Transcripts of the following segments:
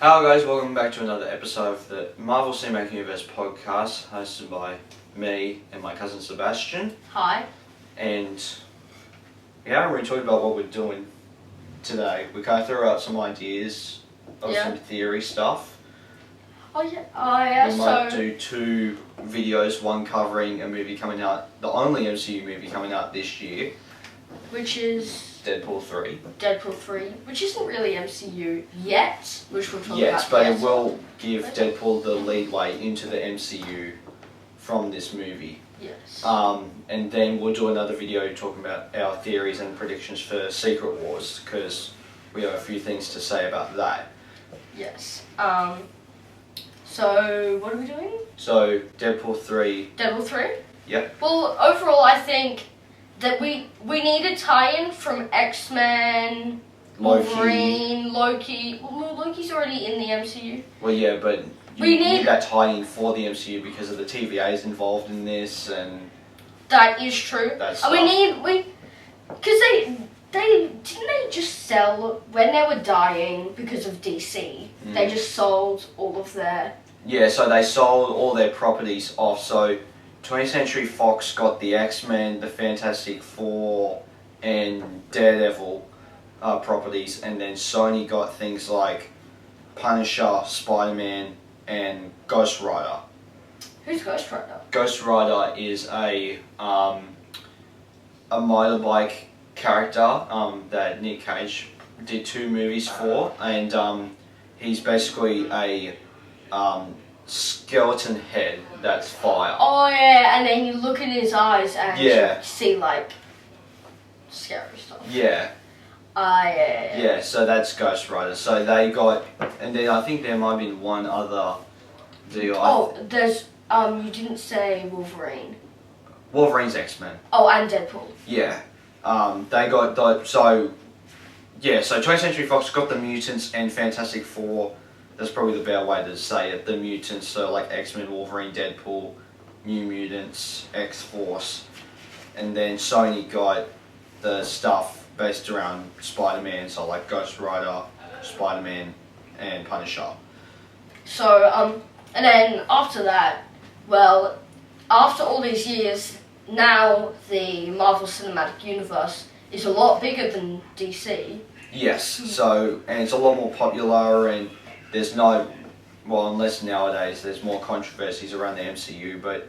Hello guys, welcome back to another episode of the Marvel Cinematic Universe podcast, hosted by me and my cousin Sebastian. Hi. And we haven't really talked about what we're doing today. We kind of threw out some ideas of some theory stuff. Oh yeah, we might do two videos, one covering a movie coming out, the only MCU movie coming out this year. Which is... Deadpool 3. Deadpool 3, which isn't really MCU yet, which we'll talk about. Yes, but it will give Deadpool the leadway into the MCU from this movie. Yes. And then we'll do another video talking about our theories and predictions for Secret Wars, because we have a few things to say about that. Yes. So, what are we doing? So, Deadpool 3. Deadpool 3? Yep. Well, overall, I think that we need a tie-in from X-Men, Wolverine, Loki. Well, Loki's already in the MCU. Well, yeah, but we need that tie-in for the MCU because of the TVAs involved in this, and that is true. And because they didn't they just sell when they were dying because of DC. They just sold all of their so they sold all their properties off. So 20th Century Fox got the X-Men, the Fantastic Four, and Daredevil properties, and then Sony got things like Punisher, Spider-Man, and Ghost Rider. Who's Ghost Rider? Ghost Rider is a motorbike character that Nick Cage did 2 movies for, and he's basically a skeleton head that's fire. Oh yeah, and then you look in his eyes and you see like scary stuff. Yeah. Yeah, so that's Ghost Rider. So they got, and then I think there might have been one other deal. There's you didn't say Wolverine. Wolverine's X-Men. Oh, and Deadpool. Yeah. They got the so 20th Century Fox got the mutants and Fantastic Four. That's probably the better way to say it. The mutants, so like X-Men, Wolverine, Deadpool, New Mutants, X-Force. And then Sony got the stuff based around Spider-Man, so like Ghost Rider, Spider-Man, and Punisher. So, and then after that, well, after all these years, now the Marvel Cinematic Universe is a lot bigger than DC. Yes, so, and it's a lot more popular, and there's unless nowadays there's more controversies around the MCU, but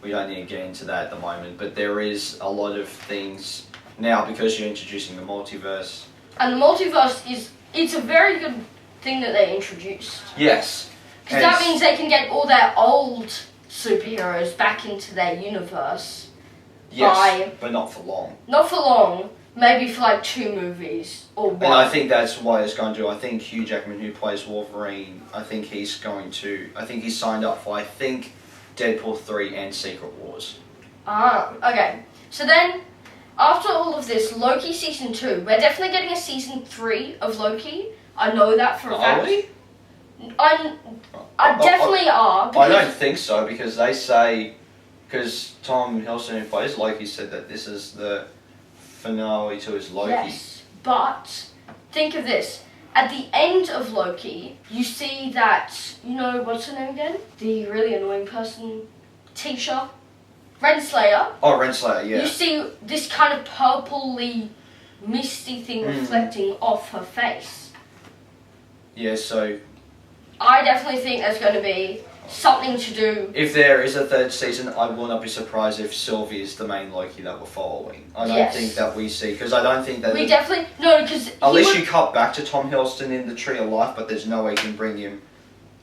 we don't need to get into that at the moment. But there is a lot of things now because you're introducing the multiverse. And the multiverse it's a very good thing that they introduced. Yes. Because that means they can get all their old superheroes back into their universe. Yes, but not for long. Not for long. Maybe for like 2 movies or 1. And I think that's what it's going to do. I think Hugh Jackman, who plays Wolverine, I think he's signed up for, Deadpool 3 and Secret Wars. Okay. So then, after all of this, Loki Season 2, we're definitely getting a Season 3 of Loki. I know that for a fact. Are we? I definitely are. I don't think so, because they say, because Tom Hiddleston, who plays Loki, said that this is the finale to his Loki. Yes, but think of this. At the end of Loki, you see that, what's her name again? The really annoying person, Tisha. Renslayer. Oh, Renslayer, yeah. You see this kind of purpley, misty thing reflecting off her face. Yeah, so I definitely think there's going to be something to do. If there is a 3rd season, I will not be surprised if Sylvie is the main Loki that we're following. I don't think that we see, because I don't think that... because... Unless you cut back to Tom Hiddleston in the Tree of Life, but there's no way you can bring him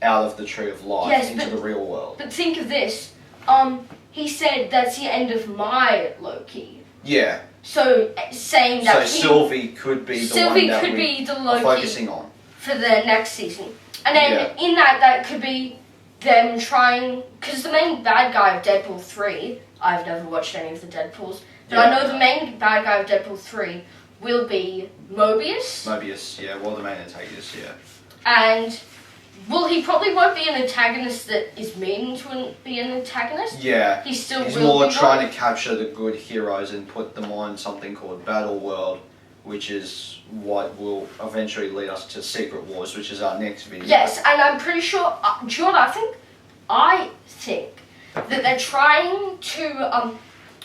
out of the Tree of Life into the real world. But think of this. He said that's the end of my Loki. Yeah. So, saying that Sylvie could be the one that we're focusing on. For the next season. And then in that could be them trying... Because the main bad guy of Deadpool 3... I've never watched any of the Deadpools. But I know the main bad guy of Deadpool 3 will be Mobius. The main antagonist, And... Well, he probably won't be an antagonist that is meaning to be an antagonist. Yeah. He's more trying to capture the good heroes and put them on something called Battle World, which is what will eventually lead us to Secret Wars, which is our next video. Yes, and I'm pretty sure. Do you know what I think? I think that they're trying to.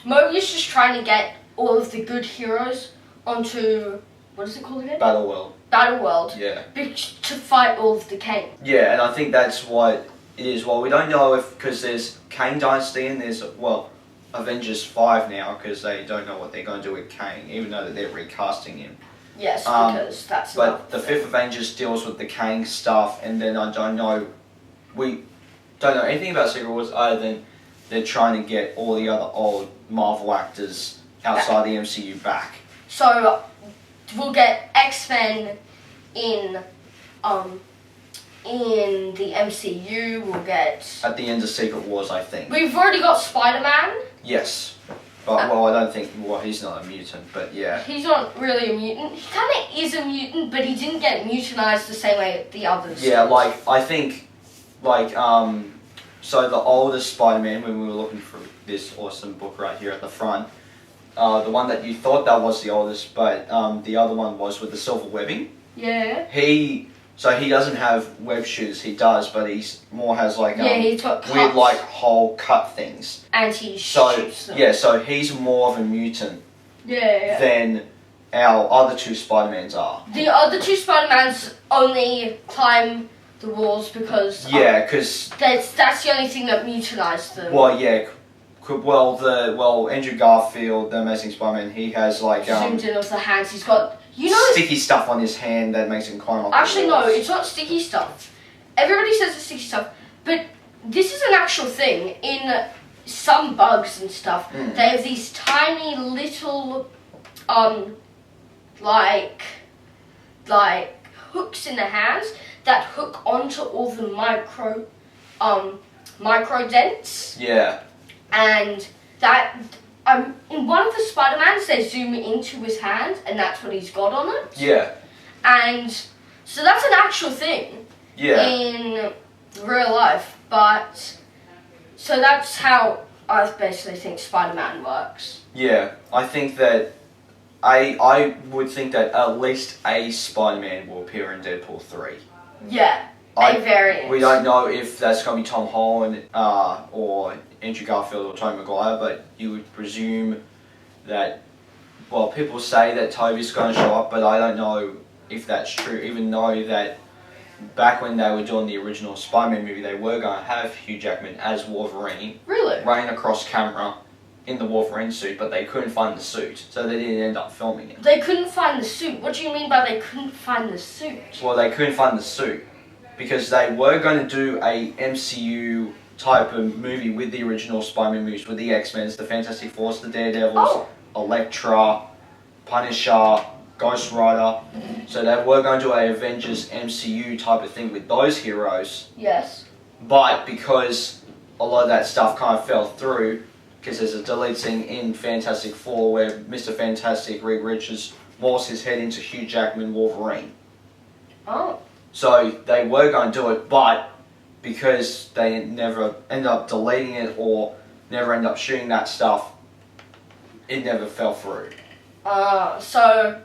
Mobius is trying to get all of the good heroes onto, what is it called again? Battle World. Yeah. To fight all of the Kang. Yeah, and I think that's what it is. Well, we don't know if, because there's Kang Dynasty and there's, well, Avengers 5 now, because they don't know what they're going to do with Kang, even though that they're recasting him. Yes, because that's. But the fifth Avengers deals with the Kang stuff, and then I don't know. We don't know anything about Secret Wars other than they're trying to get all the other old Marvel actors outside the MCU back. So we'll get X-Men in the MCU. We'll get at the end of Secret Wars, I think. We've already got Spider-Man. Yes. But, well, I don't think, well, he's not a mutant, but yeah. He's not really a mutant. He kind of is a mutant, but he didn't get mutinized the same way the others. Yeah, like, I think, like, so the oldest Spider-Man, when we were looking for this awesome book right here at the front, the one that you thought that was the oldest, but the other one was with the silver webbing. Yeah. So he doesn't have web shooters, he does, but he's more has like he's got cuts. weird like hole cut things. And he shoots them. Yeah, so he's more of a mutant than our other two Spider-Mans are. The other two Spider-Mans only climb the walls because because that's the only thing that mutinized them. Well, yeah. Well, Andrew Garfield, the Amazing Spider-Man, he has like zoomed in with the hands. He's got sticky stuff on his hand that makes him climb up. Actually, no, it's not sticky stuff. Everybody says it's sticky stuff, but this is an actual thing. In some bugs and stuff, they have these tiny little, like hooks in the hands that hook onto all the micro dents. Yeah. And that, in one of the Spider-Mans, they zoom into his hand, and that's what he's got on it. Yeah. And so that's an actual thing. Yeah. In real life, but so that's how I basically think Spider-Man works. Yeah, I think that I would think that at least a Spider-Man will appear in Deadpool 3. Yeah. A variant. We don't know if that's going to be Tom Holland or Andrew Garfield or Tobey Maguire, but you would presume that, well, people say that Tobey's going to show up, but I don't know if that's true, even though that back when they were doing the original Spider-Man movie, they were going to have Hugh Jackman as Wolverine. Really? Running across camera in the Wolverine suit, but they couldn't find the suit, so they didn't end up filming it. They couldn't find the suit? What do you mean by they couldn't find the suit? Well, they couldn't find the suit because they were going to do a MCU type of movie with the original Spider-Man movies, with the X-Men, the Fantastic Four, the Daredevils, Elektra, Punisher, Ghost Rider. So they were going to do a Avengers MCU type of thing with those heroes. Yes. But because a lot of that stuff kind of fell through, because there's a delete scene in Fantastic Four where Mr. Fantastic, Reed Richards, morphs his head into Hugh Jackman Wolverine. Oh. So they were going to do it, but because they never ended up deleting it or never ended up shooting that stuff, it never fell through. So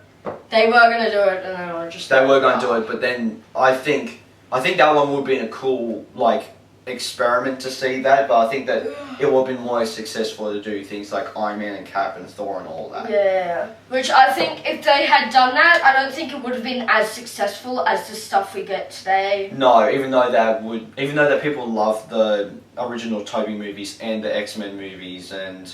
they were going to do it and then I just... They were going to do it, but then I think that one would have been a cool, like, experiment to see that, but I think that it would have been more successful to do things like Iron Man and Cap and Thor and all that. Yeah, which I think if they had done that, I don't think it would have been as successful as the stuff we get today. No, even though that people love the original Tobey movies and the X-Men movies, and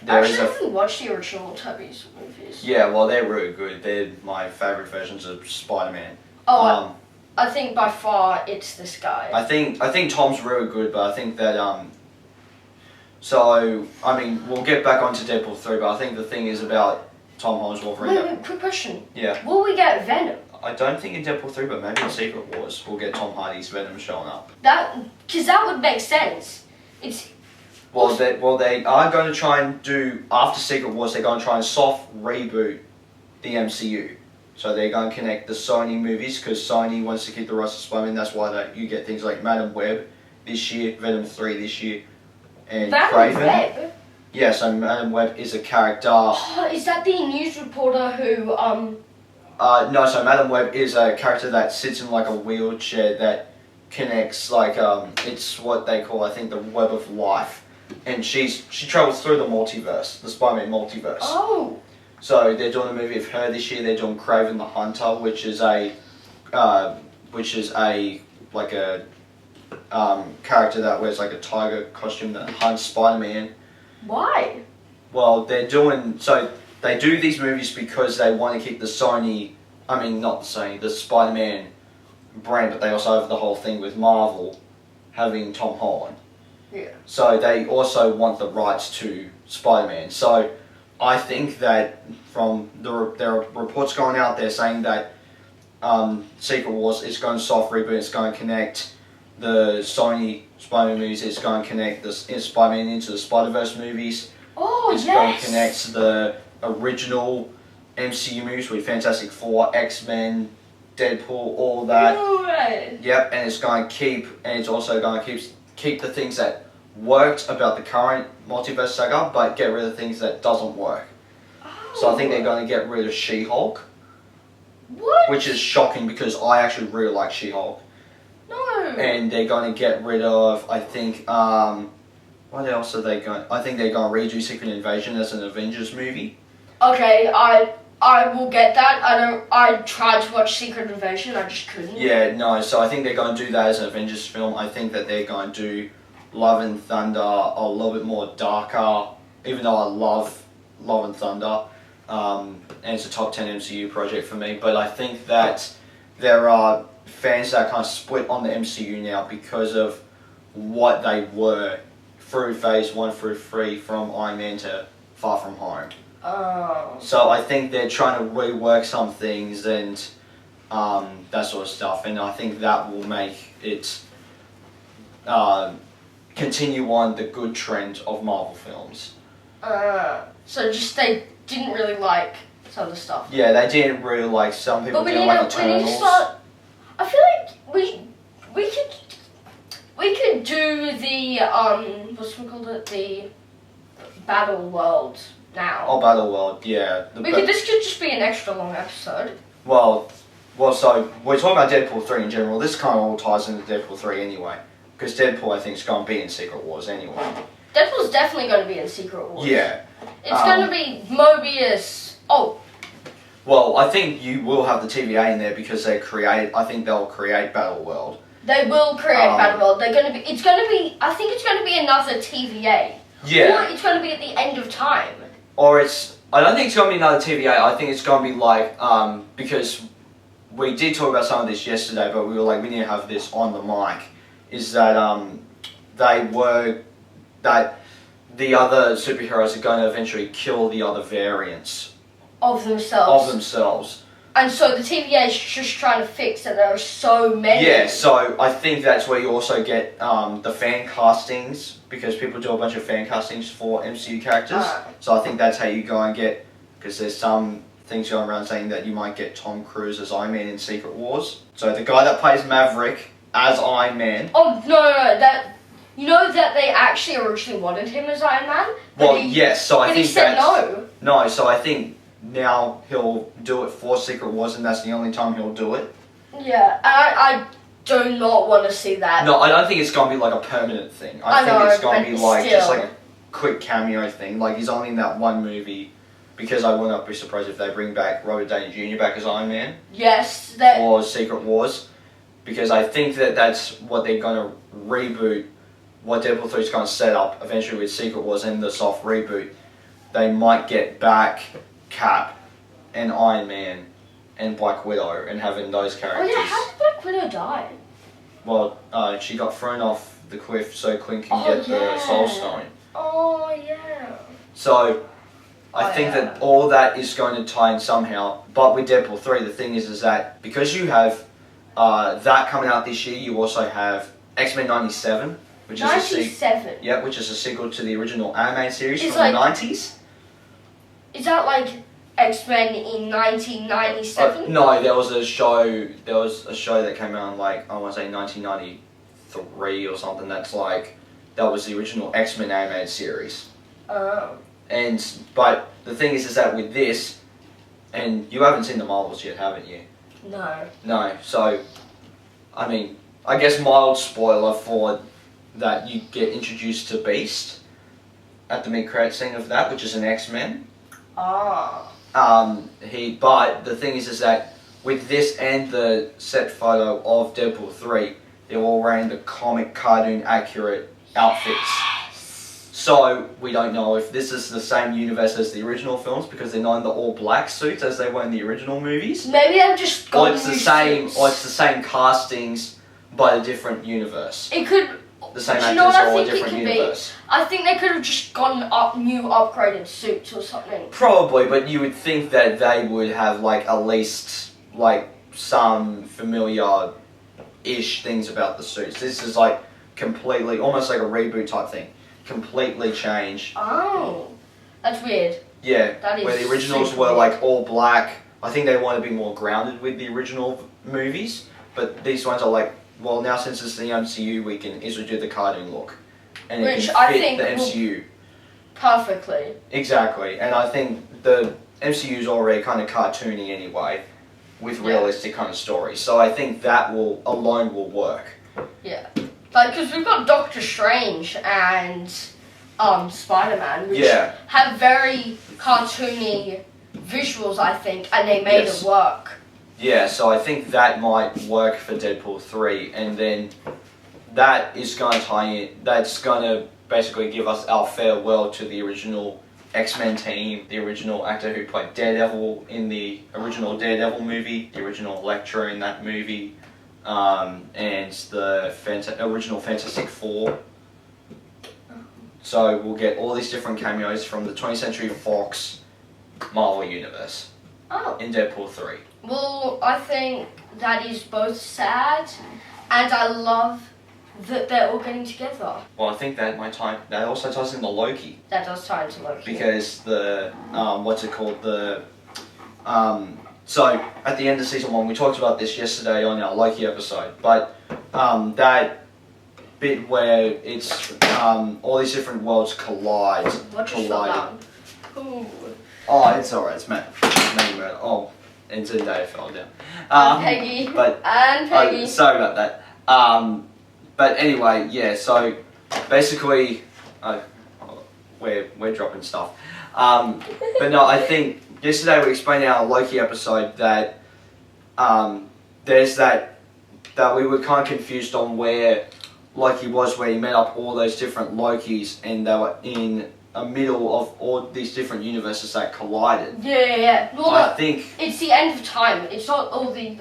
I haven't watched the original Tobey's movies. Yeah, well, they're really good. They're my favourite versions of Spider-Man. Oh, I think by far it's this guy. I think Tom's really good, but I think that so I mean we'll get back onto Deadpool 3, but I think the thing is about Tom Holland's Wolverine. Wait, quick question. Yeah. Will we get Venom? I don't think in Deadpool 3, but maybe in Secret Wars we'll get Tom Hardy's Venom showing up. Because that would make sense. It's. Well, they are going to try and do after Secret Wars. They're going to try and soft reboot the MCU. So they're going to connect the Sony movies because Sony wants to keep the rights to Spider-Man. That's why you get things like Madam Web this year, Venom 3 this year, and Madam Craven. Web? Yeah, so Madam Web is a character. Oh, is that the news reporter who No, so Madam Web is a character that sits in like a wheelchair that connects like it's what they call, I think, the web of life, and she travels through the multiverse, the Spider-Man multiverse. Oh. So they're doing a movie of her this year. They're doing Kraven the Hunter, which is a like a character that wears like a tiger costume that hunts Spider-Man. Why? Well, they do these movies because they want to keep the the Spider-Man brand, but they also have the whole thing with Marvel having Tom Holland. Yeah. So they also want the rights to Spider-Man. So I think that from there are reports going out there saying that Secret Wars is going to soft reboot. It's going to connect the Sony Spider-Man movies. It's going to connect the Spider-Man into the Spider-Verse movies. Oh, It's yes. going to connect the original MCU movies with Fantastic Four, X-Men, Deadpool, all that. No way. Yep, and it's also going to keep the things that worked about the current multiverse saga, but get rid of things that doesn't work. Oh. So I think they're going to get rid of She-Hulk, What? which is shocking because I actually really like She-Hulk. No. And they're going to get rid of, I think, what else are they going? I think they're going to redo Secret Invasion as an Avengers movie. Okay, I will get that. I tried to watch Secret Invasion, I just couldn't. Yeah, no. So I think they're going to do that as an Avengers film. I think that they're going to do Love and Thunder a little bit more darker. Even though I love Love and Thunder, and it's a top 10 MCU project for me. But I think that there are fans that are kind of split on the MCU now because of what they were through Phase 1 through 3 from Iron Man to Far From Home. Oh. So I think they're trying to rework some things and that sort of stuff, and I think that will make it continue on the good trend of Marvel films. So just they didn't really like some of the stuff. Yeah, they didn't really like, some people But we didn't need, like to, we need to Eternals. start. I feel like we could do the what's we called it, the Battle World now. Oh, Battle World, yeah. This could just be an extra long episode. Well, so we're talking about Deadpool 3 in general. This kind of all ties into Deadpool 3 anyway. Because Deadpool, I think, is going to be in Secret Wars anyway. Deadpool's definitely going to be in Secret Wars. Yeah. It's going to be Mobius. Oh. Well, I think you will have the TVA in there because I think they'll create Battle World. They will create Battle World. I think it's going to be another TVA. Yeah. Or it's going to be at the end of time. I don't think it's going to be another TVA. I think it's going to be like, because we did talk about some of this yesterday, but we were like, we need to have this on the mic, is that that the other superheroes are going to eventually kill the other variants of themselves. And so the TVA is just trying to fix that there are so many. Yeah, so I think that's where you also get the fan castings, because people do a bunch of fan castings for MCU characters. So I think that's how you go and get, because there's some things going around saying that you might get Tom Cruise as Iron Man in Secret Wars. So the guy that plays Maverick as Iron Man. Oh, no, that... You know that they actually originally wanted him as Iron Man? Yes, so I think he said no. No, so I think now he'll do it for Secret Wars, and that's the only time he'll do it. Yeah, and I do not want to see that. No, I don't think it's going to be like a permanent thing. I think it's going to be like just like a quick cameo thing. Like, he's only in that one movie, because I would not be surprised if they bring back Robert Downey Jr. back as Iron Man. Yes. Or Secret Wars. Because I think that that's what they're going to reboot, what Deadpool 3 is going to set up eventually with Secret Wars and the soft reboot. They might get back Cap and Iron Man and Black Widow and having those characters. Oh yeah, how did Black Widow die? Well, she got thrown off the cliff so Quinn can get the Soul Stone. Oh yeah. So I think that all that is going to tie in somehow. But with Deadpool 3, the thing is that because you have that coming out this year, you also have X-Men 97, which is which is a sequel to the original animated series from the 90s. Is that like X-Men in 1997? No, there was a show that came out in like, I want to say 1993 or something. That was the original X-Men animated series. Oh. But the thing is that with this, and you haven't seen the Marvels yet, haven't you? No. No. So, I mean, I guess mild spoiler for that you get introduced to Beast at the mid-credit scene of that, which is an X-Men. Ah. But the thing is that with this and the set photo of Deadpool 3, they're all wearing the comic cartoon accurate outfits. So we don't know if this is the same universe as the original films because they're not in the all black suits as they were in the original movies. Maybe they've just got Or it's the same, or it's the same castings but a different universe. It could. The same Do you know what actors I or a think it different could universe. be? I think they could have just gotten up new upgraded suits or something. Probably, but you would think that they would have like at least like some familiar-ish things about the suits. This is like completely, almost like a reboot type thing. Completely changed. Oh, that's weird. Yeah, That is where the originals super were weird. like all black. I think they want to be more grounded with the original movies, but these ones are like, well, now since it's the MCU, we can easily do the cartoon look, and it Which can I fit think the will- MCU. Perfectly. Exactly, and I think the MCU's already kind of cartoony anyway, with realistic kind of stories. So I think that alone will work. Yeah. Like, because we've got Doctor Strange and Spider-Man, which Yeah. have very cartoony visuals, I think, and they made Yes. it work. Yeah, so I think that might work for Deadpool 3, and then that is going to tie in. That's going to basically give us our farewell to the original X-Men team, the original actor who played Daredevil in the original Daredevil movie, the original Electro in that movie, and the original Fantastic Four. So we'll get all these different cameos from the 20th Century Fox Marvel Universe Oh. in Deadpool 3. Well, I think that is both sad, and I love that they're all getting together. Well, I think that that also ties into Loki. That does tie into Loki. Because the so at the end of season 1, we talked about this yesterday on our Loki episode, but that bit where it's all these different worlds collide. What just fell down? Ooh. Oh, it's alright. It's Matt. Oh, and Zendaya fell down. And Peggy. But And Peggy. sorry about that. But anyway, yeah. So basically, we're dropping stuff. But no, I think yesterday we explained in our Loki episode that there's that we were kind of confused on where Loki was, where he met up all those different Lokis, and they were in a middle of all these different universes that collided. Yeah. Well, I think. it's the end of time. It's not all the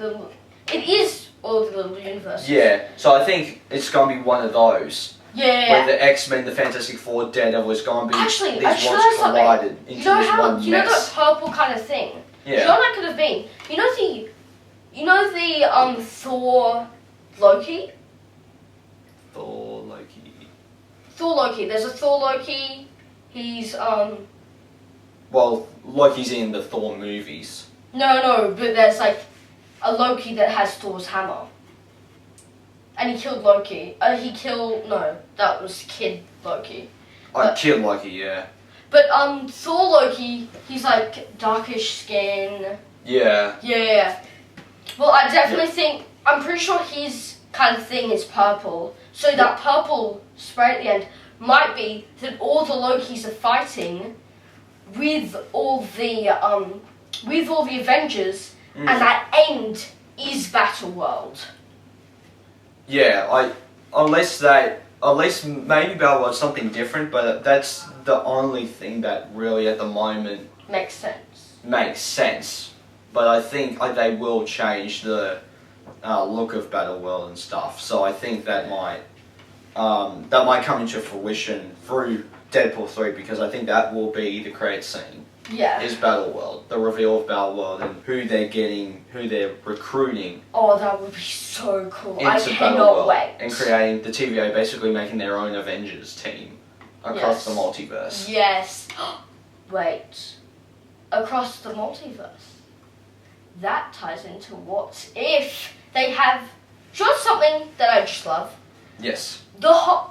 it is all the little universes. Yeah, so I think it's going to be one of those. Yeah. Where the X-Men, the Fantastic Four, Daredevil is going to be Actually, these I ones realised something. collided into You know this how one you know mess. that purple kind of thing? Yeah. You know what that could have been? You know the Thor Loki? Thor, Loki. Thor Loki. There's a Thor Loki. He's Well, Loki's in the Thor movies. No, but there's like a Loki that has Thor's hammer. And he killed Loki. That was Kid Loki. I killed Loki, yeah. But Thor Loki, he's like darkish skin. Yeah. Yeah. Well, I definitely think, I'm pretty sure his kind of thing is purple. So that purple spray at the end might be that all the Lokis are fighting with all the Avengers, and that end is Battleworld. Yeah, unless maybe Battle was something different, but that's the only thing that really at the moment Makes sense. But I think they will change the look of Battleworld and stuff. So I think that might come into fruition through Deadpool 3, because I think that will be the credit scene. Yeah. Is Battleworld, the reveal of Battleworld and who they're recruiting. Oh, that would be so cool. I Into cannot Battleworld, wait. and creating the TVA, basically making their own Avengers team across the multiverse. Yes. Wait. Across the multiverse. That ties into what if they have just something that I just love. Yes.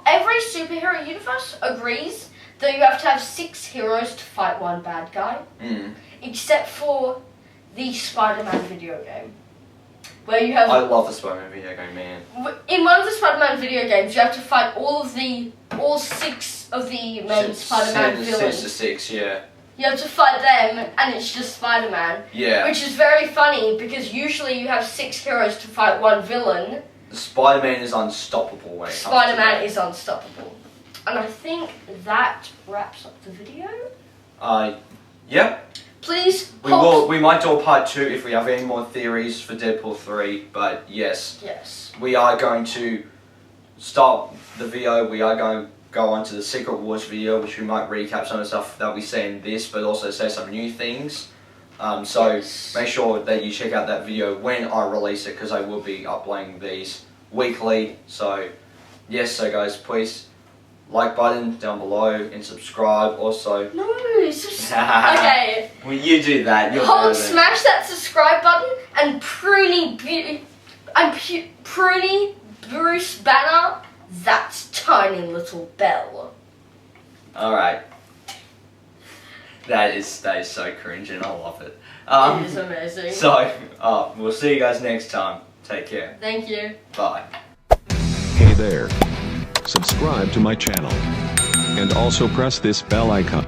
Every superhero universe agrees that you have to have 6 heroes to fight one bad guy, except for the Spider-Man video game, where you have. I love the Spider-Man video game, man. In one of the Spider-Man video games, you have to fight all 6 of the main Spider-Man villains. 6 to 6, yeah. You have to fight them, and it's just Spider-Man. Yeah. Which is very funny, because usually you have 6 heroes to fight one villain. Spider-Man is unstoppable when it comes to Spider-Man is unstoppable. And I think that wraps up the video. Yeah. Please. We might do a part 2 if we have any more theories for Deadpool 3, but yes. Yes. We are going to start the video. We are going to go on to the Secret Wars video, which we might recap some of the stuff that we say in this, but also say some new things. So make sure that you check out that video when I release it, because I will be uploading these weekly. So yes, so guys, please like button down below and subscribe also. No, okay. Well, you do that. Smash that subscribe button and Pruny Bruce Banner that tiny little bell. Alright. That is so cringe and I love it. It is amazing. So, we'll see you guys next time. Take care. Thank you. Bye. Hey there. Subscribe to my channel. And also press this bell icon.